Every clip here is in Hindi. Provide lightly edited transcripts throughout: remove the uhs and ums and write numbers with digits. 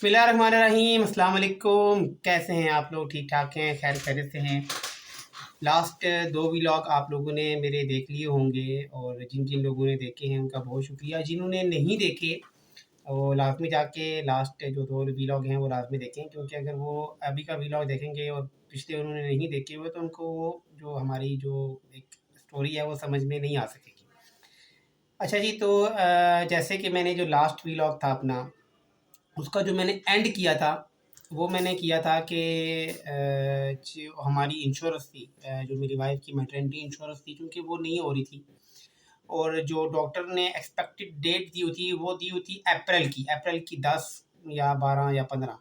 बिस्मिल्लाहिर्रहमानिर्रहीम, अस्सलाम वालेकुम। कैसे हैं आप लोग? ठीक ठाक हैं, खैर खैरियत से हैं। लास्ट दो व्लॉग आप लोगों ने मेरे देख लिए होंगे, और जिन जिन लोगों ने देखे हैं उनका बहुत शुक्रिया। जिन्होंने नहीं देखे वो लाजमी जाके लास्ट जो दो व्लॉग हैं वो लाजमी देखें, क्योंकि अगर वो अभी का व्लॉग देखेंगे और पिछले उन्होंने नहीं देखे हुए तो उनको वो जो हमारी जो एक स्टोरी है वो समझ में नहीं आ सकेगी। अच्छा जी, तो जैसे कि मैंने जो लास्ट व्लॉग था अपना, उसका जो मैंने एंड किया था वो मैंने किया था कि जो हमारी इंश्योरेंस थी, जो मेरी वाइफ की मैटरनिटी इंश्योरेंस थी, क्योंकि वो नहीं हो रही थी, और जो डॉक्टर ने एक्सपेक्टेड डेट दी हुई थी वो दी हुई थी अप्रैल की 10 या 12 या 15,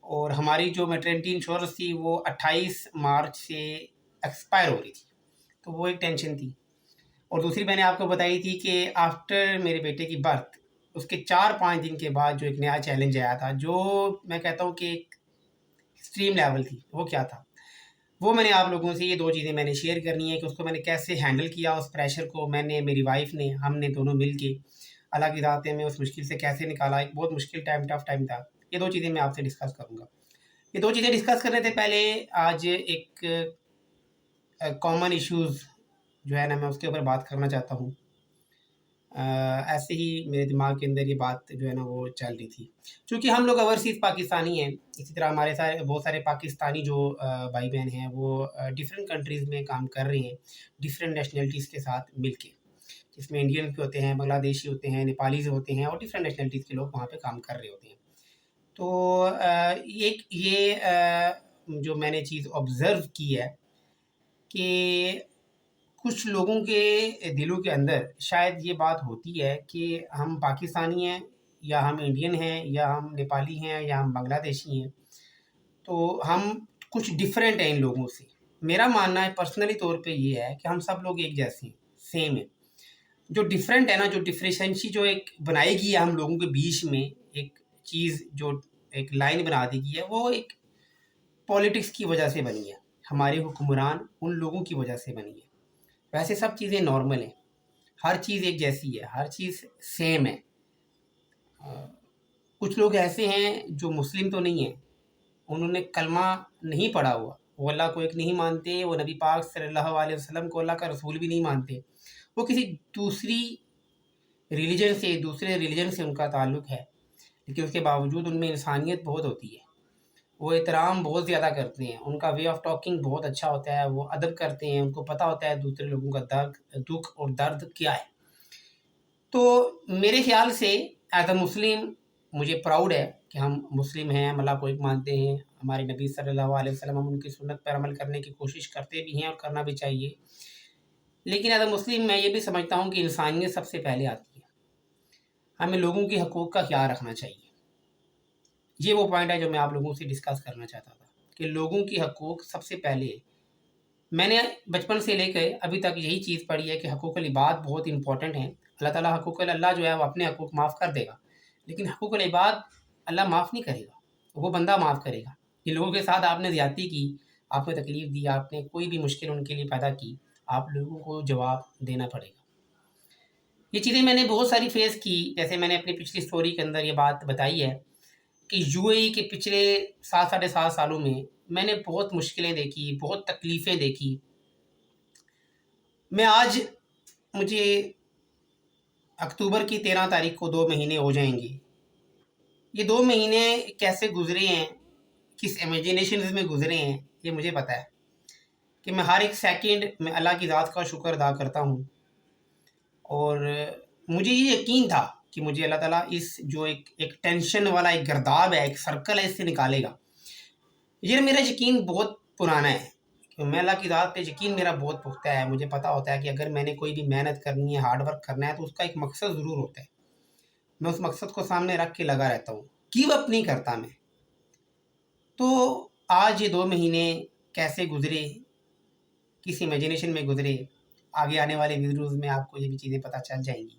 और हमारी जो मैटरनिटी इंश्योरेंस थी वो 28 मार्च से एक्सपायर हो रही थी। तो वो एक टेंशन थी। और दूसरी मैंने आपको बताई थी कि आफ्टर मेरे बेटे की बर्थ उसके 4-5 दिन के बाद जो एक नया चैलेंज आया था, जो मैं कहता हूँ कि एक एक्सट्रीम लेवल थी। वो क्या था? वो मैंने आप लोगों से ये 2 चीज़ें मैंने शेयर करनी है कि उसको मैंने कैसे हैंडल किया, उस प्रेशर को मैंने, मेरी वाइफ ने, हमने दोनों मिल के अल्लाह की ज़ात में उस मुश्किल से कैसे निकाला। एक बहुत मुश्किल टाइम, टफ टाइम था। ये 2 चीज़ें मैं आपसे डिस्कस करूँगा। ये 2 चीज़ें डिस्कस करने से पहले आज एक कॉमन इश्यूज़ जो है ना, मैं उसके ऊपर बात करना चाहता हूँ। ऐसे ही मेरे दिमाग के अंदर ये बात जो है ना वो चल रही थी। चूँकि हम लोग ओवरसीज़ पाकिस्तानी हैं, इसी तरह हमारे सारे बहुत सारे पाकिस्तानी जो भाई-बहन हैं वो डिफरेंट कंट्रीज़ में काम कर रहे हैं, डिफरेंट नेशनैलिटीज़ के साथ मिलके। जिसमें इंडियन भी होते हैं, बांग्लादेशी होते हैं, नेपालीज़ होते हैं, और डिफरेंट नेशनैलिटीज़ के लोग वहाँ पे काम कर रहे होते हैं। तो एक ये जो मैंने चीज़ ऑब्ज़र्व की है कि कुछ लोगों के दिलों के अंदर शायद ये बात होती है कि हम पाकिस्तानी हैं, या हम इंडियन हैं, या हम नेपाली हैं, या हम बांग्लादेशी हैं, तो हम कुछ डिफरेंट हैं इन लोगों से। मेरा मानना है पर्सनली तौर पे ये है कि हम सब लोग एक जैसे हैं, सेम हैं। जो डिफरेंट है ना, जो डिफरेंशिएशन जो एक बनाई गई है हम लोगों के बीच में, एक चीज़ जो एक लाइन बना दी गई है, वो एक पॉलिटिक्स की वजह से बनी है। हमारे हुक्मरान उन लोगों की वजह से बनी है। वैसे सब चीज़ें नॉर्मल हैं, हर चीज़ एक जैसी है, हर चीज़ सेम है। कुछ लोग ऐसे हैं जो मुस्लिम तो नहीं हैं, उन्होंने कलमा नहीं पढ़ा हुआ, वो अल्लाह को एक नहीं मानते, वो नबी पाक सल्लल्लाहु अलैहि वसल्लम को अल्लाह का रसूल भी नहीं मानते। वो किसी दूसरी दूसरे रिलीजन से उनका ताल्लुक़ है, लेकिन उसके बावजूद उनमें इंसानियत बहुत होती है। वो एहतराम बहुत ज़्यादा करते हैं, उनका वे ऑफ टॉकिंग बहुत अच्छा होता है, वो अदब करते हैं, उनको पता होता है दूसरे लोगों का दुःख और दर्द क्या है। तो मेरे ख़्याल से एज़ अ मुस्लिम मुझे प्राउड है कि हम मुस्लिम हैं, हम अल्लाह को एक मानते हैं, हमारे नबी सल्लल्लाहु अलैहि वसल्लम, हम उनकी सुन्नत पर अमल करने की कोशिश करते भी हैं और करना भी चाहिए। लेकिन एज़ अ मुस्लिम मैं ये भी समझता हूँ कि इंसानियत सबसे पहले आती है। हमें लोगों के हकूक़ का ख़्याल रखना चाहिए। ये वो पॉइंट है जो मैं आप लोगों से डिस्कस करना चाहता था कि लोगों के हकूक़ सबसे पहले। मैंने बचपन से लेकर अभी तक यही चीज़ पढ़ी है कि हकूक़ुल इबाद बहुत इम्पोर्टेंट हैं। अल्लाह ताला हकूक़ुल अल्लाह जो है वो अपने हकूक़ माफ़ कर देगा, लेकिन हकूक़ुल इबाद अल्लाह माफ़ नहीं करेगा, वो बंदा माफ़ करेगा। जिन लोगों के साथ आपने ज़्यादती की, आपने तकलीफ़ दी, आपने कोई भी मुश्किल उनके लिए पैदा की, आप लोगों को जवाब देना पड़ेगा। ये चीज़ें मैंने बहुत सारी फ़ेस की, जैसे मैंने अपनी पिछली स्टोरी के अंदर ये बात बताई है कि यूएई के पिछले 7 साढ़े 7 सालों में मैंने बहुत मुश्किलें देखी, बहुत तकलीफ़ें देखी। मैं आज मुझे अक्टूबर की 13 तारीख को 2 महीने हो जाएँगे। ये 2 महीने कैसे गुज़रे हैं, किस इमेजिनेशंस में गुज़रे हैं, ये मुझे पता है कि मैं हर एक सेकंड में अल्लाह की ज़ात का शुक्र अदा करता हूँ, और मुझे ये यकीन था कि मुझे अल्लाह ताला इस जो एक एक टेंशन वाला एक गर्दाब है, एक सर्कल है, इससे निकालेगा। ये मेरा यकीन बहुत पुराना है। मैं अल्लाह की ज़ात पे यकीन मेरा बहुत पुख्ता है। मुझे पता होता है कि अगर मैंने कोई भी मेहनत करनी है, हार्ड वर्क करना है, तो उसका एक मकसद ज़रूर होता है। मैं उस मकसद को सामने रख के लगा रहता हूँ, गिव अप नहीं करता मैं। तो आज ये 2 महीने कैसे गुज़रे, किस इमेजिनेशन में गुज़रे, आगे आने वाले वीडियोज़ में आपको ये भी चीज़ें पता चल जाएँगी।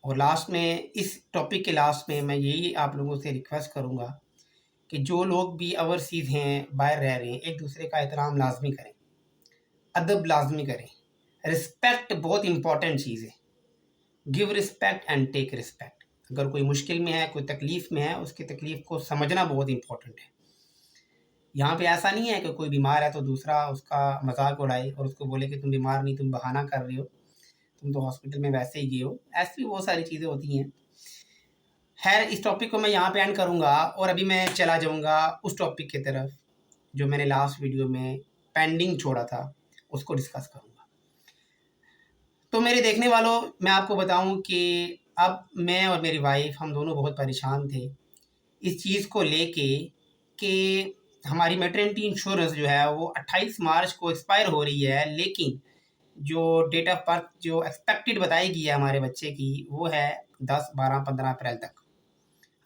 और लास्ट में, इस टॉपिक के लास्ट में मैं यही आप लोगों से रिक्वेस्ट करूँगा कि जो लोग भी ओवरसीज़ हैं, बाहर रह रहे हैं, एक-दूसरे का एहतराम लाज़मी करें, अदब लाज़मी करें। रिस्पेक्ट बहुत इम्पोर्टेंट चीज़ है। Give respect and take respect. अगर कोई मुश्किल में है, कोई तकलीफ़ में है, उसकी तकलीफ़ को समझना बहुत इम्पोर्टेंट है। यहाँ पे ऐसा नहीं है कि कोई बीमार है तो दूसरा उसका मज़ाक उड़ाए और उसको बोले कि तुम बीमार नहीं, तुम बहाना कर रहे हो, तुम तो हॉस्पिटल में वैसे ही गए हो। ऐसी भी बहुत सारी चीज़ें होती हैं। खैर, इस टॉपिक को मैं यहाँ पे एंड करूँगा और अभी मैं चला जाऊँगा उस टॉपिक की तरफ जो मैंने लास्ट वीडियो में पेंडिंग छोड़ा था, उसको डिस्कस करूँगा। तो मेरे देखने वालों, मैं आपको बताऊँ कि अब मैं और मेरी वाइफ़ हम दोनों बहुत परेशान थे इस चीज़ को लेके कि हमारी मैटरनिटी इंश्योरेंस जो है वो 28 मार्च को एक्सपायर हो रही है, लेकिन जो डेट ऑफ बर्थ जो एक्सपेक्टेड बताई गई है हमारे बच्चे की, वो है 10, 12, 15 अप्रैल तक।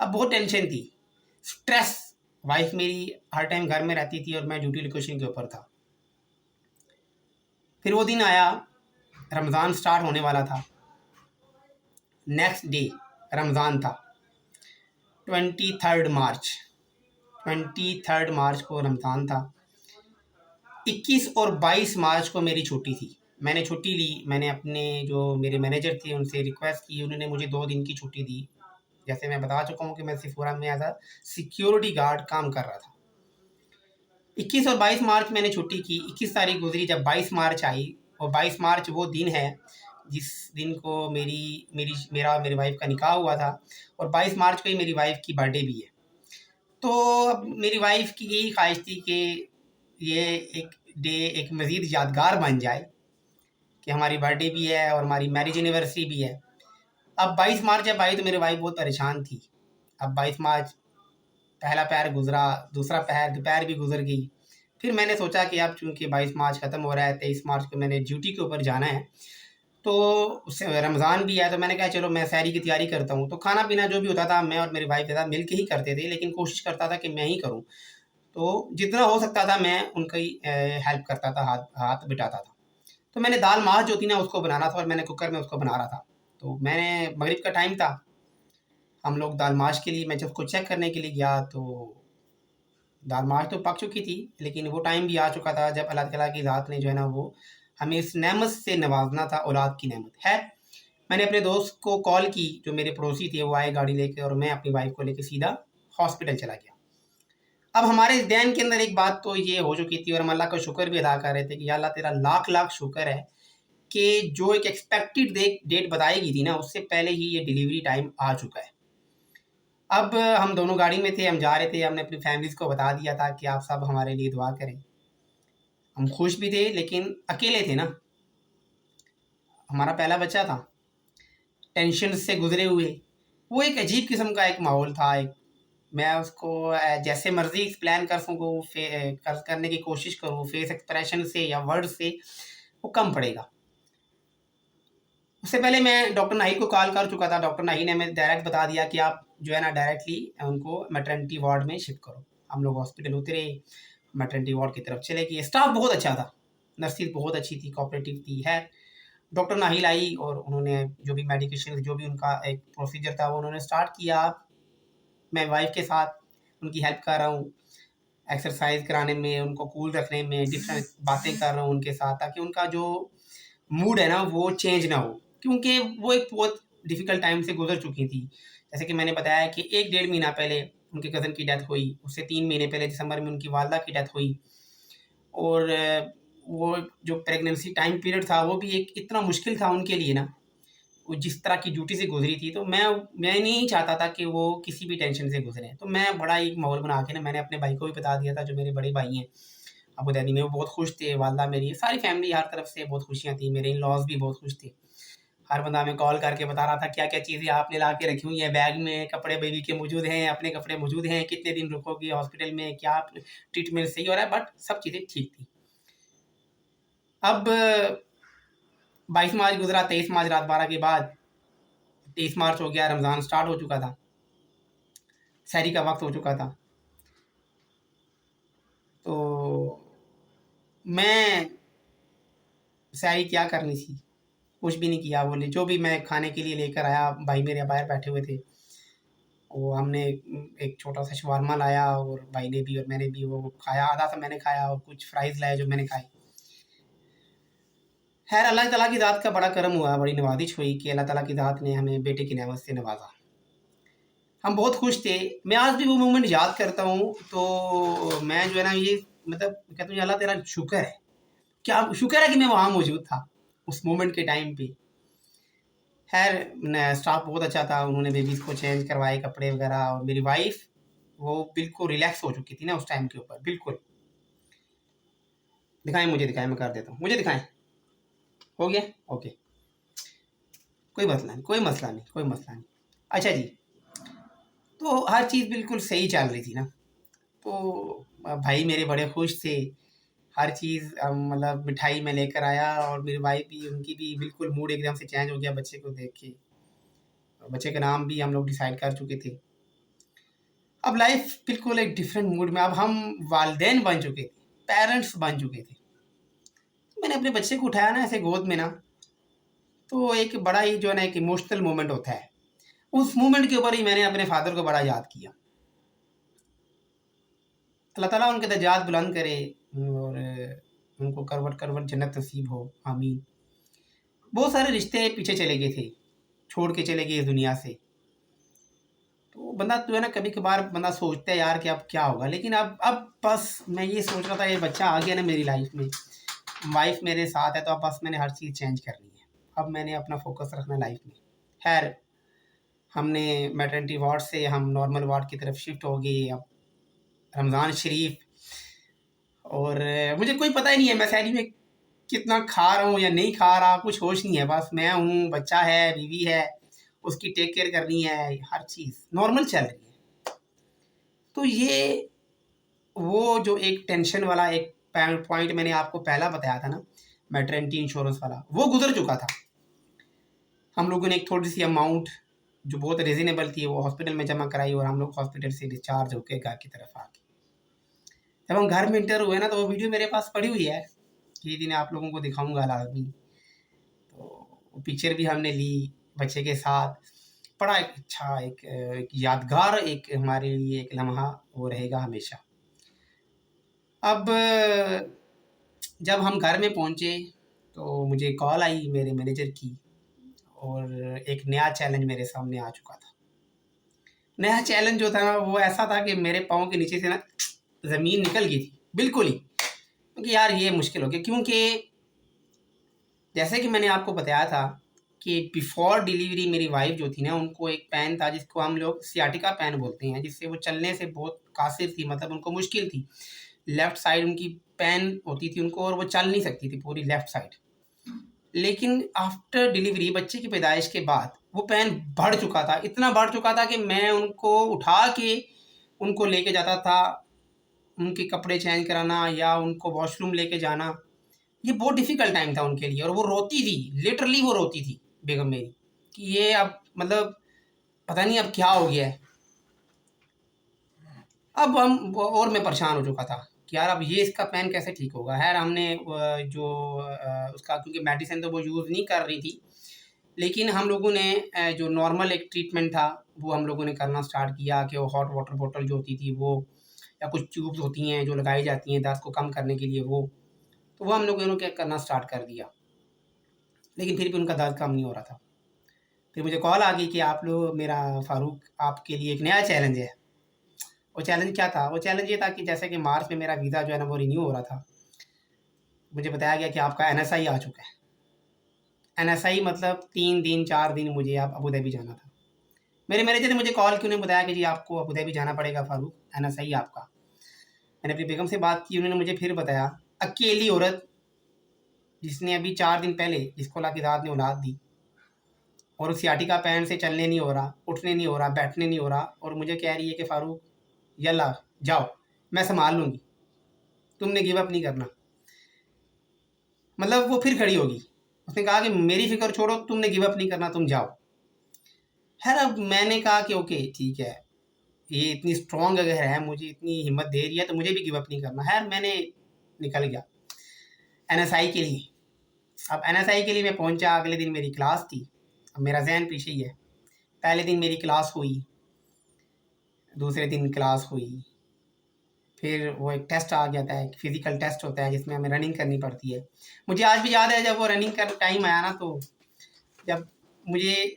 अब बहुत टेंशन थी, स्ट्रेस। वाइफ मेरी हर टाइम घर में रहती थी और मैं ड्यूटी लोकेशन के ऊपर था। फिर वो दिन आया, रमज़ान स्टार्ट होने वाला था। नेक्स्ट डे रमज़ान था, 23 मार्च। 23 मार्च को रमज़ान था। 21 और 22 मार्च को मेरी छुट्टी थी। मैंने छुट्टी ली, मैंने अपने जो मेरे मैनेजर थे उनसे रिक्वेस्ट की, उन्होंने मुझे 2 दिन की छुट्टी दी। जैसे मैं बता चुका हूँ कि मैं सिफोरा में एज अ सिक्योरिटी गार्ड काम कर रहा था। 21 और 22 मार्च मैंने छुट्टी की। 21 तारीख गुजरी, जब 22 मार्च आई, और 22 मार्च वो दिन है जिस दिन को मेरी वाइफ का निकाह हुआ था, और 22 मार्च को ही मेरी वाइफ की बर्थडे भी है। तो अब मेरी वाइफ की यही ख्वाहिश थी कि ये एक डे एक मज़ीद यादगार बन जाए कि हमारी बर्थडे भी है और हमारी मैरिज एनिवर्सरी भी है। अब 22 मार्च जब आई तो मेरी वाइफ बहुत परेशान थी। अब 22 मार्च पहला पहर गुजरा, दूसरा पहर दोपहर भी गुजर गई। फिर मैंने सोचा कि अब चूँकि 22 मार्च ख़त्म हो रहा है, 23 मार्च को मैंने ड्यूटी के ऊपर जाना है, तो उससे रमज़ान भी है, तो मैंने कहा चलो मैं सहरी की तैयारी करता हूँ। तो खाना पीना जो भी होता था मैं और मेरी वाइफ के साथ मिल के ही करते थे, लेकिन कोशिश करता था कि मैं ही करूँ। तो जितना हो सकता था मैं उनकी हेल्प करता था, हाथ हाथ बटाता था। तो मैंने दाल माश जो थी ना उसको बनाना था और मैंने कुकर में उसको बना रहा था। तो मैंने मगरिब का टाइम था, हम लोग दाल माश के लिए, मैं जब उसको चेक करने के लिए गया तो दाल माश तो पक चुकी थी, लेकिन वो टाइम भी आ चुका था जब अल्लाह ताला की ज़ात ने जो है ना वो हमें इस नेमत से नवाजना था, औलाद की नेमत है। मैंने अपने दोस्त को कॉल की, जो मेरे पड़ोसी थे, वो आए गाड़ी लेके और मैं अपनी वाइफ को लेके सीधा हॉस्पिटल चला गया। अब हमारे ध्यान के अंदर एक बात तो ये हो चुकी थी और हम अल्लाह का शुक्र भी अदा कर रहे थे कि या अल्लाह तेरा लाख लाख शुक्र है कि जो एक एक्सपेक्टेड डेट बताई गई थी ना, उससे पहले ही ये डिलीवरी टाइम आ चुका है। अब हम दोनों गाड़ी में थे, हम जा रहे थे, हमने अपनी फैमिलीज़ को बता दिया था कि आप सब हमारे लिए दुआ करें। हम खुश भी थे लेकिन अकेले थे ना, हमारा पहला बच्चा था, टेंशन से गुजरे हुए। वो एक अजीब किस्म का एक माहौल था। एक मैं उसको जैसे मर्ज़ी एक्सप्लेन कर सकूँ, करने की कोशिश करूँ, फेस एक्सप्रेशन से या वर्ड से, वो कम पड़ेगा। उससे पहले मैं डॉक्टर नाहिद को कॉल कर चुका था। डॉक्टर नाहिद ने हमें डायरेक्ट बता दिया कि आप जो है ना डायरेक्टली उनको मैटरनिटी वार्ड में शिफ्ट करो। हम लोग हॉस्पिटल उतरे, मैटरनिटी वार्ड की तरफ चले गए। स्टाफ बहुत अच्छा था, नर्सिस बहुत अच्छी थी, कोऑपरेटिव थी। है, डॉक्टर नाहिल आई और उन्होंने जो भी मेडिकेशन, जो भी उनका एक प्रोसीजर था वो उन्होंने स्टार्ट किया। मैं वाइफ के साथ उनकी हेल्प कर रहा हूँ, एक्सरसाइज कराने में, उनको कूल रखने में, डिफरेंट बातें कर रहा हूँ उनके साथ, ताकि उनका जो मूड है ना वो चेंज ना हो, क्योंकि वो एक बहुत डिफ़िकल्ट टाइम से गुजर चुकी थी। जैसे कि मैंने बताया कि 1 डेढ़ महीना पहले उनके कज़न की डेथ हुई, उससे 3 महीने पहले दिसंबर में उनकी वालदा की डेथ हुई। और वो जो प्रेगनेंसी टाइम पीरियड था वो भी एक इतना मुश्किल था उनके लिए ना, वो जिस तरह की ड्यूटी से गुज़री थी, तो मैं नहीं चाहता था कि वो किसी भी टेंशन से गुज़रें। तो मैं बड़ा एक माहौल बना के ना मैंने अपने भाई को भी बता दिया था, जो मेरे बड़े भाई हैं अबू धाबी में, वो बहुत खुश थे। वालदा मेरी, सारी फैमिली हर तरफ से बहुत खुशियाँ थी, मेरे इन-लॉज़ भी बहुत खुश थे। हर बंदा हमें कॉल करके बता रहा था क्या-क्या चीज़ें आपने ला के रखी हुई हैं बैग में, कपड़े बेबी के मौजूद हैं, अपने कपड़े मौजूद हैं, कितने दिन रुकोगी हॉस्पिटल में, क्या ट्रीटमेंट सही हो रहा है, बट सब चीज़ें ठीक थी। अब 22 मार्च गुज़रा, 23 मार्च रात 12 के बाद 23 मार्च हो गया, रमज़ान स्टार्ट हो चुका था, सहरी का वक़्त हो चुका था। तो मैं सहरी क्या करनी थी, कुछ भी नहीं किया। बोले जो भी मैं खाने के लिए लेकर आया, भाई मेरे बाहर बैठे हुए थे, वो हमने एक छोटा-सा शवारमा लाया और भाई ने भी और मैंने भी वो खाया, आधा सा मैंने खाया और कुछ फ्राइज़ लाए जो मैंने खाए। ख़ैर अल्लाह ताला की ज़ात का बड़ा करम हुआ, बड़ी नवाज़िश हुई कि अल्लाह ताला की ज़ात ने हमें बेटे की नेमत से नवाज़ा। हम बहुत खुश थे। मैं आज भी वो मोमेंट याद करता हूँ, तो मैं जो है ना ये मतलब कहता हूँ, अल्लाह तेरा शुक्र है, क्या शुक्र है कि मैं वहाँ मौजूद था उस मोमेंट के टाइम पे। खैर स्टाफ बहुत अच्छा था, उन्होंने बेबीज़ को चेंज करवाए कपड़े वगैरह, और मेरी वाइफ वो बिल्कुल रिलैक्स हो चुकी थी ना उस टाइम के ऊपर, बिल्कुल। दिखाएं, मुझे दिखाएं, मैं कर देता हूँ, मुझे दिखाएं। हो गया, ओके, कोई मसला नहीं, कोई मसला नहीं, कोई मसला नहीं। अच्छा जी, तो हर चीज़ बिल्कुल सही चल रही थी ना, तो भाई मेरे बड़े खुश थे। हर चीज़ मतलब मिठाई मैं लेकर आया, और मेरी वाइफ भी, उनकी भी बिल्कुल मूड एकदम से चेंज हो गया बच्चे को देख के। बच्चे का नाम भी हम लोग डिसाइड कर चुके थे। अब लाइफ बिल्कुल एक डिफरेंट मूड में, अब हम वालिदैन बन चुके थे, पेरेंट्स बन चुके थे। मैंने अपने बच्चे को उठाया ना ऐसे गोद में ना, तो एक बड़ा ही जो है ना एक इमोशनल मोमेंट होता है। उस मोमेंट के ऊपर ही मैंने अपने फादर को बड़ा याद किया। अल्लाह ताला उनके दर्जात बुलंद करे, और उनको करवट करवट जन्नत नसीब हो, आमीन। बहुत सारे रिश्ते पीछे चले गए थे, छोड़ के चले गए इस दुनिया से। तो बंदा जो है ना कभी कभार बंदा सोचता है यार कि अब क्या होगा, लेकिन अब बस मैं ये सोच रहा था, ये बच्चा आ गया ना मेरी लाइफ में, वाइफ मेरे साथ है, तो अब बस मैंने हर चीज़ चेंज करनी है। अब मैंने अपना फोकस रखना लाइफ में। खैर हमने मैटरनिटी वार्ड से हम नॉर्मल वार्ड की तरफ शिफ्ट हो गए। अब रमज़ान शरीफ, और मुझे कोई पता ही नहीं है मैं सैलरी में कितना खा रहा हूँ या नहीं खा रहा, कुछ होश नहीं है। बस मैं हूँ, बच्चा है, बीवी है, उसकी टेक केयर करनी है, हर चीज़ नॉर्मल चल रही है। तो ये वो जो एक टेंशन वाला एक पॉइंट मैंने आपको पहला बताया था ना, मैटरनिटी इंश्योरेंस वाला, वो गुजर चुका था। हम लोगों ने एक थोड़ी सी अमाउंट जो बहुत रिजनेबल थी वो हॉस्पिटल में जमा कराई, और हम लोग हॉस्पिटल से डिस्चार्ज होकर घर की तरफ आ गए। जब हम घर में इंटर हुए ना, तो वो वीडियो मेरे पास पड़ी हुई है, ये दिन आप लोगों को दिखाऊंगा लाजमी। तो पिक्चर भी हमने ली बच्चे के साथ। बड़ा एक अच्छा एक यादगार एक हमारे लिए एक लम्हा वो रहेगा हमेशा। अब जब हम घर में पहुंचे, तो मुझे कॉल आई मेरे मैनेजर की, और एक नया चैलेंज मेरे सामने आ चुका था। नया चैलेंज जो था ना वो ऐसा था कि मेरे पाँव के नीचे से ना ज़मीन निकल गई थी बिल्कुल ही, क्योंकि यार ये मुश्किल हो गया। क्योंकि जैसे कि मैंने आपको बताया था कि बिफोर डिलीवरी मेरी वाइफ जो थी ना, उनको एक पैन था जिसको हम लोग सियाटिका पैन बोलते हैं, जिससे वो चलने से बहुत कासिर थी, मतलब उनको मुश्किल थी। लेफ़्ट साइड उनकी पैन होती थी उनको, और वो चल नहीं सकती थी पूरी लेफ़्ट साइड। लेकिन आफ्टर डिलीवरी, बच्चे की पैदाइश के बाद, वो पैन बढ़ चुका था, इतना बढ़ चुका था कि मैं उनको उठा के उनको लेके जाता था, उनके कपड़े चेंज कराना या उनको वॉशरूम लेके जाना, ये बहुत डिफ़िकल्ट टाइम था उनके लिए। और वो रोती थी, लिटरली वो रोती थी बेगम मेरी, कि ये अब मतलब पता नहीं अब क्या हो गया है। अब और मैं परेशान हो चुका था कि यार अब ये इसका पैन कैसे ठीक होगा। खैर हमने जो उसका, क्योंकि मेडिसिन तो वो यूज़ नहीं कर रही थी, लेकिन हम लोगों ने जो नॉर्मल एक ट्रीटमेंट था वो हम लोगों ने करना स्टार्ट किया, कि वो हॉट वाटर बॉटल जो होती थी वो, या कुछ ट्यूब्स होती हैं जो लगाई जाती हैं दर्द को कम करने के लिए, तो वो हम लोगों ने क्या करना स्टार्ट कर दिया। लेकिन फिर भी उनका दर्द कम नहीं हो रहा था। फिर मुझे कॉल आ गई कि आप लोग, मेरा फ़ारूक, आपके लिए एक नया चैलेंज है। वो चैलेंज क्या था? वो चैलेंज ये था कि जैसे कि मार्च में मेरा वीज़ा जो है ना वो रिन्यू हो रहा था, मुझे बताया गया कि आपका एनएसआई आ चुका है। एनएसआई मतलब 3 दिन 4 दिन मुझे आप अबू धाबी जाना था। मेरे मैनेजर ने मुझे कॉल क्यों नहीं बताया कि जी आपको अबू धाबी जाना पड़ेगा फ़ारूक, एनएसआई आपका। मैंने अपनी बेगम से बात की, उन्होंने मुझे फिर बताया, अकेली औरत जिसने अभी 4 दिन पहले जिसको अल्लाह की ज़ात ने औलाद दी, और उस सियाटिका पैन से चलने नहीं हो रहा, उठने नहीं हो रहा, बैठने नहीं हो रहा, और मुझे कह रही है कि फ़ारूक यल्ला जाओ, मैं सँभाल लूँगी, तुमने गिव अप नहीं करना। मतलब वो फिर खड़ी होगी, उसने कहा कि मेरी फ़िक्र छोड़ो, तुमने गिव अप नहीं करना, तुम जाओ। खैर अब मैंने कहा कि ओके ठीक है, ये इतनी स्ट्रॉन्ग अगर है, मुझे इतनी हिम्मत दे रही है, तो मुझे भी गिव अप नहीं करना। खैर मैंने निकल गया एनएसआई के लिए। अब एनएसआई के लिए मैं पहुंचा, अगले दिन मेरी क्लास थी। अब मेरा ज़हन पीछे ही है, पहले दिन मेरी क्लास हुई, दूसरे दिन क्लास हुई, फिर वो एक टेस्ट आ गया था, एक फ़िज़िकल टेस्ट होता है जिसमें हमें रनिंग करनी पड़ती है। मुझे आज भी याद है जब वो रनिंग का टाइम आया ना, तो जब मुझे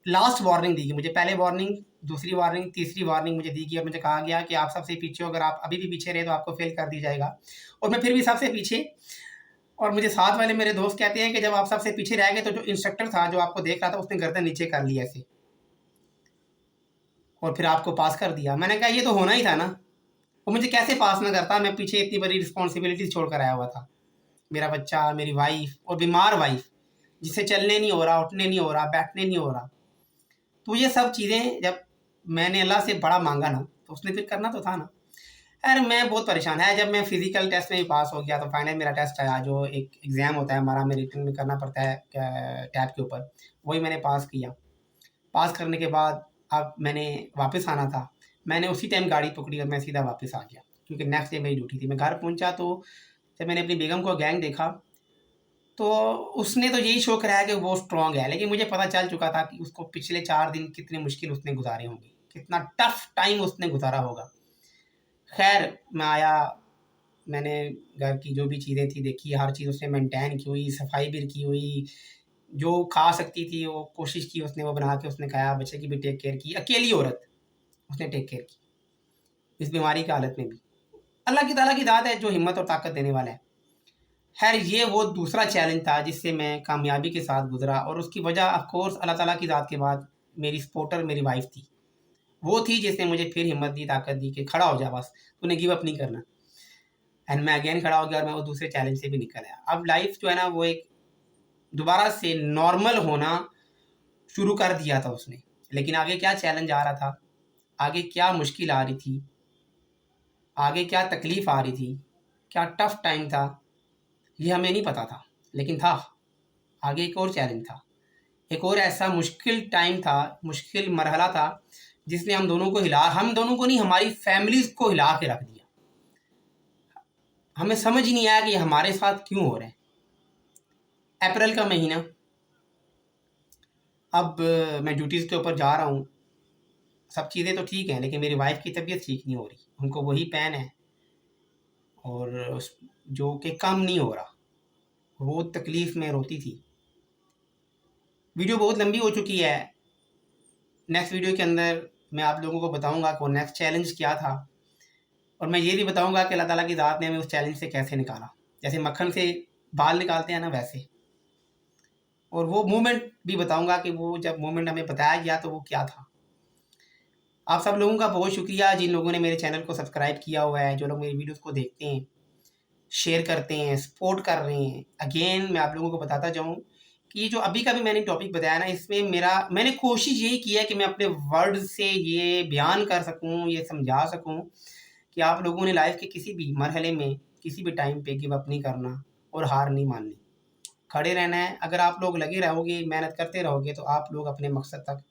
लास्ट वार्निंग दी गई, मुझे पहले वार्निंग दूसरी वार्निंग, तीसरी वार्निंग मुझे दी गई और मुझे कहा गया कि आप सबसे पीछे हो, अगर आप अभी भी पीछे रहे तो आपको फेल कर दी जाएगा। और मैं फिर भी सबसे पीछे, और मुझे साथ वाले मेरे दोस्त कहते हैं कि जब आप सबसे पीछे रह गए तो जो इंस्ट्रक्टर था जो आपको देख रहा था उसने गर्दन नीचे कर ली ऐसे और फिर आपको पास कर दिया। मैंने कहा ये तो होना ही था ना, वो मुझे कैसे पास ना करता, मैं पीछे इतनी बड़ी रिस्पॉन्सिबिलिटी छोड़ कर आया हुआ था, मेरा बच्चा, मेरी वाइफ और बीमार वाइफ जिसे चलने नहीं हो रहा, उठने नहीं हो रहा, बैठने नहीं हो रहा। तो ये सब चीज़ें जब मैंने अल्लाह से बड़ा मांगा ना तो उसने फिर करना तो था ना। अरे मैं बहुत परेशान है। जब मैं फिजिकल टेस्ट में भी पास हो गया तो फाइनल मेरा टेस्ट आया, जो एक एग्ज़ाम होता है हमारा, हमें रिटन में करना पड़ता है टैब के ऊपर, वही मैंने पास किया। पास करने के बाद अब मैंने वापस आना था, मैंने उसी टाइम गाड़ी पकड़ी और मैं सीधा वापस आ गया क्योंकि नेक्स्ट डे मेरी ड्यूटी थी। मैं घर पहुंचा तो जब मैंने अपनी बेगम को गैंग देखा तो उसने तो यही शौक रहा है कि वो स्ट्रॉन्ग है, लेकिन मुझे पता चल चुका था कि उसको पिछले 4 दिन कितने मुश्किल उसने गुजारे होंगे, कितना टफ टाइम उसने गुजारा होगा। खैर मैं आया, मैंने घर की जो भी चीज़ें थी देखी, हर चीज़ उसने मेंटेन की हुई, सफाई भी की हुई, जो खा सकती थी वो कोशिश की उसने, वो बना के उसने खाया, बच्चे की भी टेक केयर की, अकेली औरत उसने टेक केयर की इस बीमारी की हालत में भी। अल्लाह की ताला की दात है जो हिम्मत और ताकत देने वाला है। खैर ये वो दूसरा चैलेंज था जिससे मैं कामयाबी के साथ गुजरा और उसकी वजह ऑफ कोर्स अल्लाह ताला की दात के बाद मेरी सपोर्टर मेरी वाइफ थी। वो थी जिसने मुझे फिर हिम्मत दी, ताकत दी कि खड़ा हो जा, बस तूने गिव अप नहीं करना। एंड मैं अगेन खड़ा हो गया और मैं वो दूसरे चैलेंज से भी निकल आया। अब लाइफ जो है ना वो एक दोबारा से नॉर्मल होना शुरू कर दिया था उसने। लेकिन आगे क्या चैलेंज आ रहा था, आगे क्या मुश्किल आ रही थी, आगे क्या तकलीफ़ आ रही थी, क्या टफ़ टाइम था, ये हमें नहीं पता था। लेकिन था, आगे एक और चैलेंज था, एक और ऐसा मुश्किल टाइम था, मुश्किल मरहला था जिसने हम दोनों को नहीं, हमारी फैमिलीज़ को हिला के रख दिया। हमें समझ ही नहीं आया कि ये हमारे साथ क्यों हो रहा है। अप्रैल का महीना, अब मैं ड्यूटीज़ के ऊपर जा रहा हूँ, सब चीज़ें तो ठीक हैं लेकिन मेरी वाइफ की तबीयत ठीक नहीं हो रही, उनको वही पेन है और जो कि कम नहीं हो रहा, वो तकलीफ़ में रोती थी। वीडियो बहुत लंबी हो चुकी है, नेक्स्ट वीडियो के अंदर मैं आप लोगों को बताऊंगा कि वो नेक्स्ट चैलेंज क्या था और मैं ये भी बताऊंगा कि अल्लाह ताला की ज़ात ने हमें उस चैलेंज से कैसे निकाला, जैसे मक्खन से बाल निकालते हैं ना वैसे। और वो मूवमेंट भी बताऊंगा कि वो जब मूवमेंट हमें बताया गया तो वो क्या था। आप सब लोगों का बहुत शुक्रिया जिन लोगों ने मेरे चैनल को सब्सक्राइब किया हुआ है, जो लोग मेरी वीडियोस को देखते हैं, शेयर करते हैं, सपोर्ट कर रहे हैं। अगेन मैं आप लोगों को बताता जाऊँ कि ये जो अभी का भी मैंने टॉपिक बताया ना, इसमें मैंने कोशिश यही की है कि मैं अपने वर्ड से ये बयान कर सकूँ, ये समझा सकूँ कि आप लोगों ने लाइफ के किसी भी मरहले में, किसी भी टाइम पे गिव अप नहीं करना और हार नहीं माननी, खड़े रहना है। अगर आप लोग लगे रहोगे, मेहनत करते रहोगे तो आप लोग अपने मकसद तक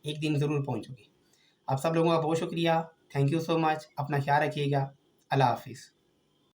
एक दिन ज़रूर पहुँचोगे। आप सब लोगों का बहुत शुक्रिया, थैंक यू सो मच, अपना ख्याल रखिएगा, अल्लाह हाफिज़।